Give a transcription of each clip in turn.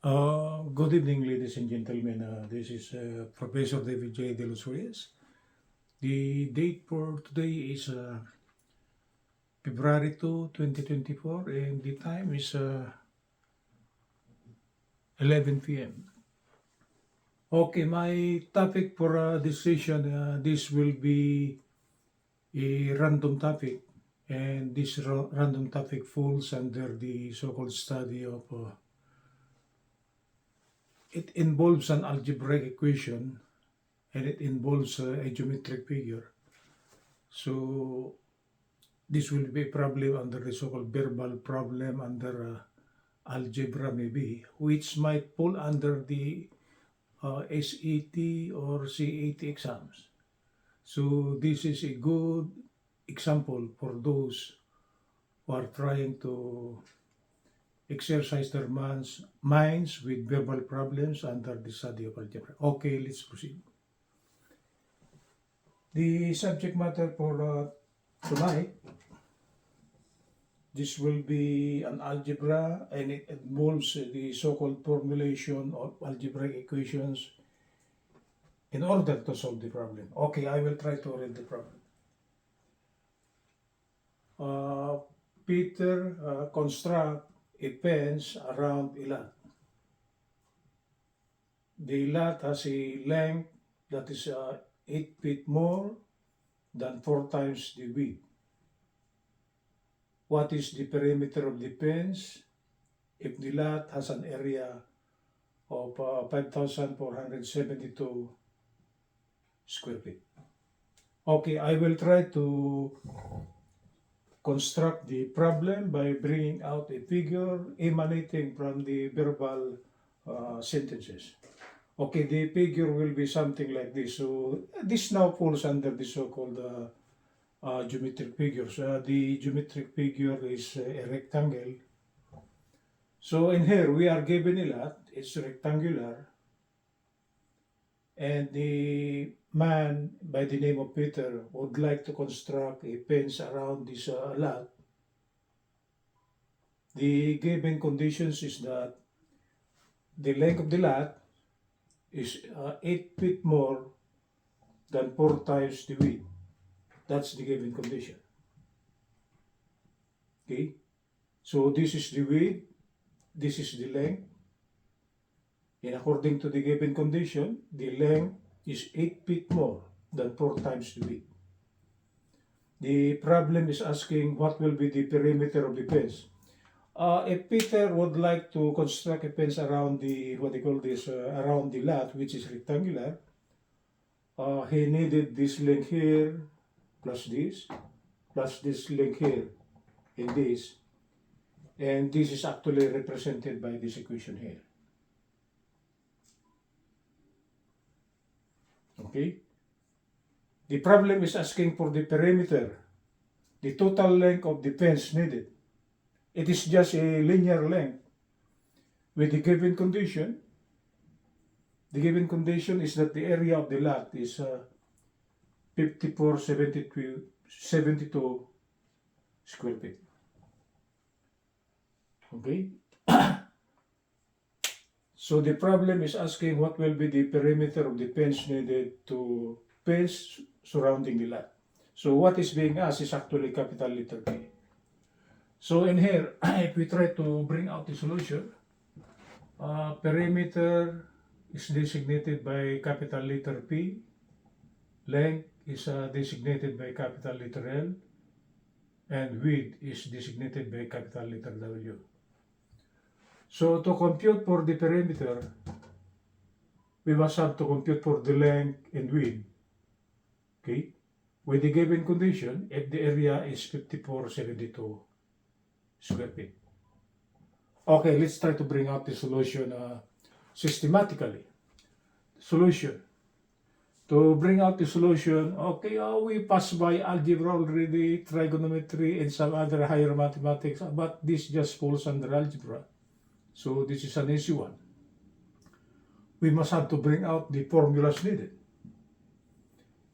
Good evening, ladies and gentlemen. This is Professor David J. De Los Reyes. The date for today is February 2, 2024, and the time is 11 p.m. Okay, my topic for this session, this will be a random topic, and this random topic falls under the so-called study of it involves an algebraic equation and it involves a geometric figure. So this will be probably under the so-called verbal problem under algebra maybe, which might fall under the SAT or CAT exams. So this is a good example for those who are trying to exercise their minds with verbal problems under the study of algebra. Okay, let's proceed. The subject matter for tonight, this will be an algebra and it involves the so-called formulation of algebraic equations in order to solve the problem. Okay, I will try to read the problem. Peter construct a fence around a lot. The lot has a length that is 8 feet more than 4 times the width. What is the perimeter of the fence if the lot has an area of 5,472 square feet? Okay, I will try to construct the problem by bringing out a figure emanating from the verbal sentences. Okay, the figure will be something like this. So this now falls under the so-called geometric figures. The geometric figure is a rectangle. So in here we are given a lot. It's rectangular. And the man by the name of Peter would like to construct a fence around this lot. The given conditions is that the length of the lot is 8 feet more than 4 times the width. That's the given condition. Okay, so this is the width, this is the length. And according to the given condition, the length is 8 feet more than 4 times the width. The problem is asking what will be the perimeter of the fence. If Peter would like to construct a fence around the, what they call this, around the lot, which is rectangular, he needed this length here, plus this length here, and this. And this is actually represented by this equation here. Okay? The problem is asking for the perimeter, the total length of the fence needed. It is just a linear length with the given condition. The given condition is that the area of the lot is 5472 square feet. Okay? So the problem is asking what will be the perimeter of the fence needed to fence surrounding the lot. So what is being asked is actually capital letter P. So in here, if we try to bring out the solution, perimeter is designated by capital letter P, length is designated by capital letter L, and width is designated by capital letter W. So to compute for the perimeter, we must have to compute for the length and width. Okay? With the given condition, if the area is 5472 square feet. Okay, let's try to bring out the solution systematically. Solution. To bring out the solution, okay, we passed by algebra already, trigonometry, and some other higher mathematics, but this just falls under algebra. So this is an easy one. We must have to bring out the formulas needed.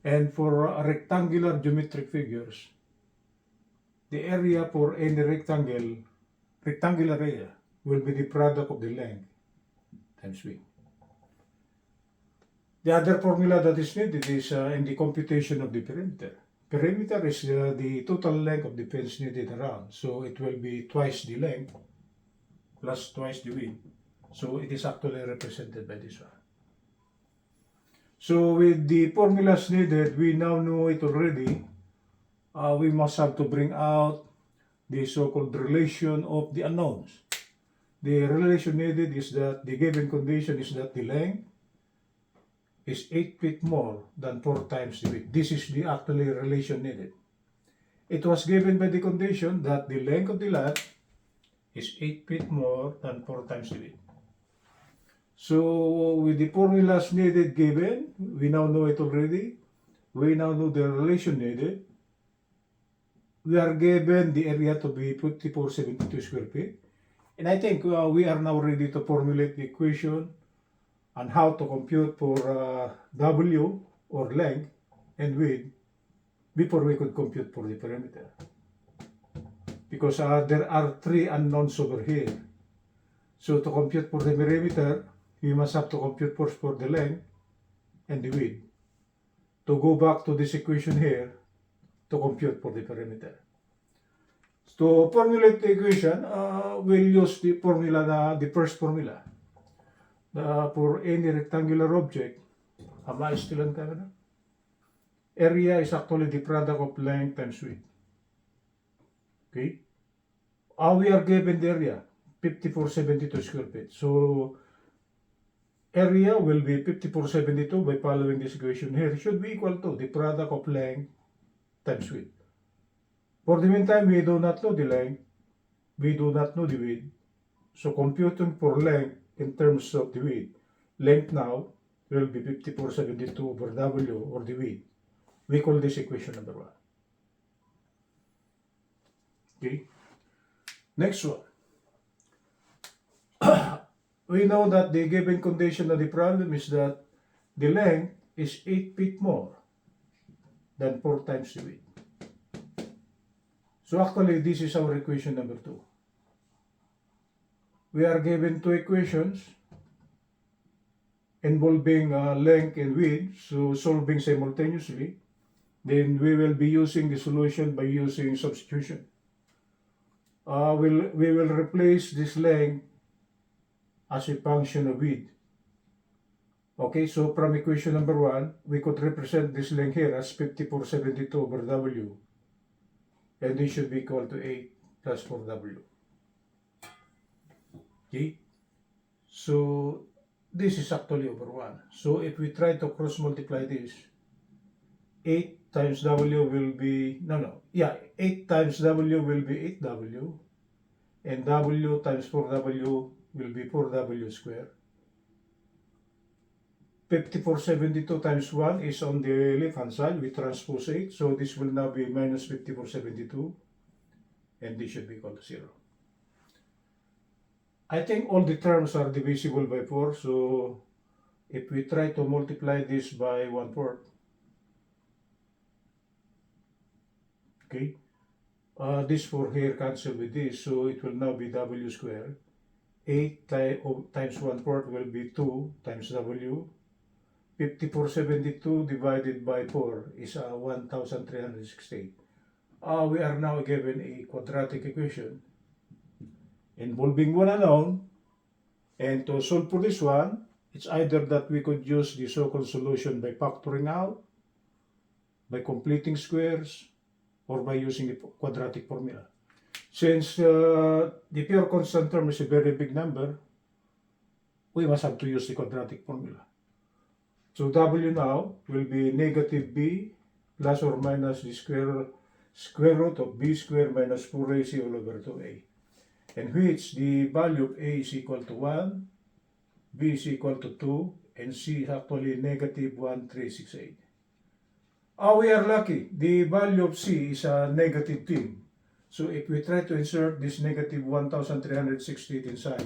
And for rectangular geometric figures, the area for any rectangular area will be the product of the length times width. The other formula that is needed is in the computation of the perimeter. Perimeter is the total length of the fence needed around. So it will be twice the length plus twice the width. So it is actually represented by this one. So with the formulas needed, we now know it already. We must have to bring out the so-called relation of the unknowns. The relation needed is that the given condition is that the length is 8 feet more than 4 times the width. This is the actually relation needed. It was given by the condition that the length of the lot is 8 feet more than 4 times the width. So with the formulas needed given, we now know it already. We now know the relation needed. We are given the area to be 5472 square feet. And I think we are now ready to formulate the equation on how to compute for W or length and width before we could compute for the perimeter. Because there are 3 unknowns over here. So to compute for the perimeter, we must have to compute first for the length and the width. To go back to this equation here, to compute for the perimeter. To formulate the equation, we'll use the formula, the first formula. For any rectangular object, am I still on camera? Area is actually the product of length times width. Okay? We are given the area, 5472 square feet. So, area will be 5472 by following this equation here. Should be equal to the product of length times width. For the meantime, we do not know the length, we do not know the width. So computing for length in terms of the width, length now will be 5472 over W or the width. We call this equation number 1. Okay. Next one. We know that the given condition of the problem is that the length is 8 feet more than 4 times the width. So actually, this is our equation number 2. We are given 2 equations involving length and width, so solving simultaneously. Then we will be using the solution by using substitution. We will replace this length as a function of width. Okay, so from equation number 1, we could represent this length here as 5472 over W. And this should be equal to 8 plus 4W. Okay, so this is actually over 1. So if we try to cross multiply this, 8 times W will be, 8 times W will be 8W, and W times 4W will be 4W squared. 5472 times 1 is on the left hand side, we transpose 8, so this will now be minus 5472, and this should be equal to 0. I think all the terms are divisible by 4, so if we try to multiply this by 1/4, okay, this 4 here cancel with this, so it will now be W squared. 8 times 1/4 will be 2 times W. 5472 divided by 4 is 1368. We are now given a quadratic equation involving one unknown, and to solve for this one, it's either that we could use the so-called solution by factoring out, by completing squares, or by using the quadratic formula. Since the pure constant term is a very big number, we must have to use the quadratic formula. So W now will be negative B plus or minus the square root of B squared minus 4AC all over 2A. In which the value of A is equal to 1, B is equal to 2, and C is actually negative 1368. We are lucky. The value of C is a negative 10. So if we try to insert this negative 1368 inside,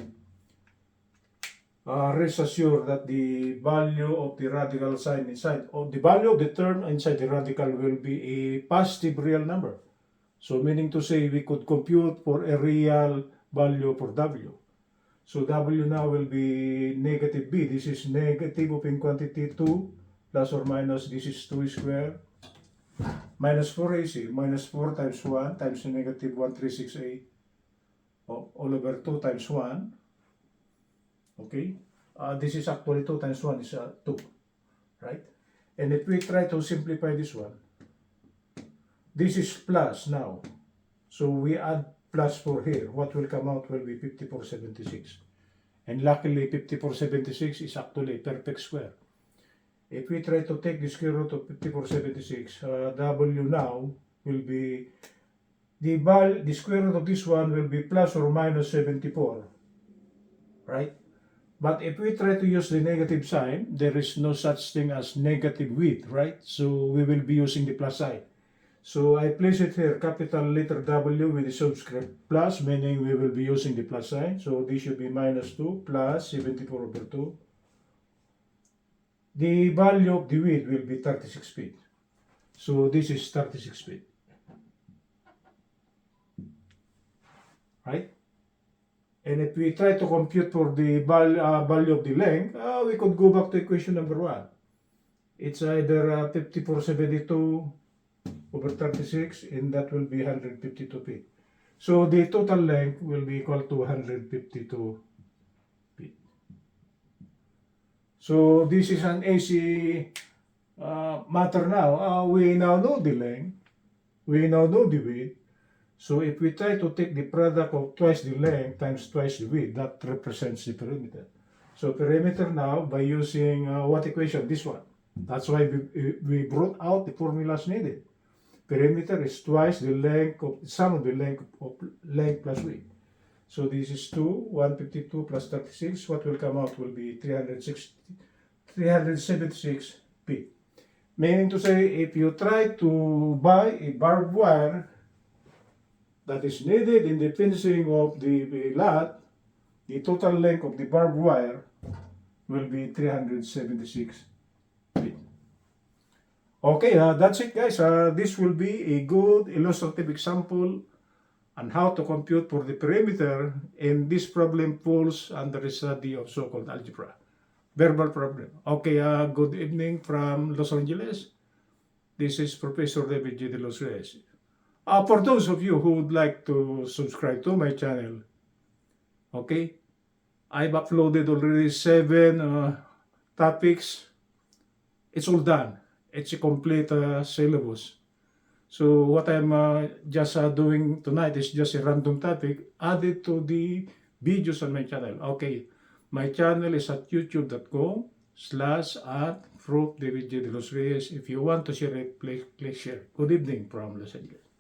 rest assured that the value of the radical sign inside, or the value of the term inside the radical will be a positive real number. So meaning to say we could compute for a real value for W. So W now will be negative B. This is negative of in quantity 2 plus or minus this is 2 square minus 4AC minus 4 times 1 times negative 136A all over 2 times 1. Okay, this is actually 2 times 1 is 2, right? And if we try to simplify this one, this is plus now. So we add plus 4 here. What will come out will be 5476. And luckily 5476 is actually a perfect square. If we try to take the square root of 5476, W now will be, the square root of this one will be plus or minus 74, right? But if we try to use the negative sign, there is no such thing as negative width, right? So we will be using the plus sign. So I place it here, capital letter W with the subscript plus, meaning we will be using the plus sign. So this should be minus 2 plus 74 over 2. The value of the width will be 36 feet. So this is 36 feet. Right? And if we try to compute for the value of the length, we could go back to equation number 1. It's either 5472 over 36, and that will be 152 feet. So the total length will be equal to 152 feet. So this is an AC matter now. We now know the length. We now know the width. So if we try to take the product of twice the length times twice the width, that represents the perimeter. So perimeter now, by using what equation? This one. That's why we brought out the formulas needed. Perimeter is twice the length of sum of the length plus width. So this is 152 plus 36. What will come out will be 376 feet. Meaning to say, if you try to buy a barbed wire that is needed in the fencing of the lot, the total length of the barbed wire will be 376 feet. Okay, that's it guys. This will be a good illustrative example on how to compute for the perimeter, and this problem falls under the study of so-called algebra. Verbal problem. Okay, good evening from Los Angeles. This is Professor David G. De Los Reyes. For those of you who would like to subscribe to my channel, okay, I've uploaded already 7 topics. It's all done. It's a complete syllabus. So what I'm just doing tonight is just a random topic added to the videos on my channel. Okay, my channel is at youtube.com/@Prof. David J. De Los Reyes. If you want to share it, please click share. Good evening from Los Angeles.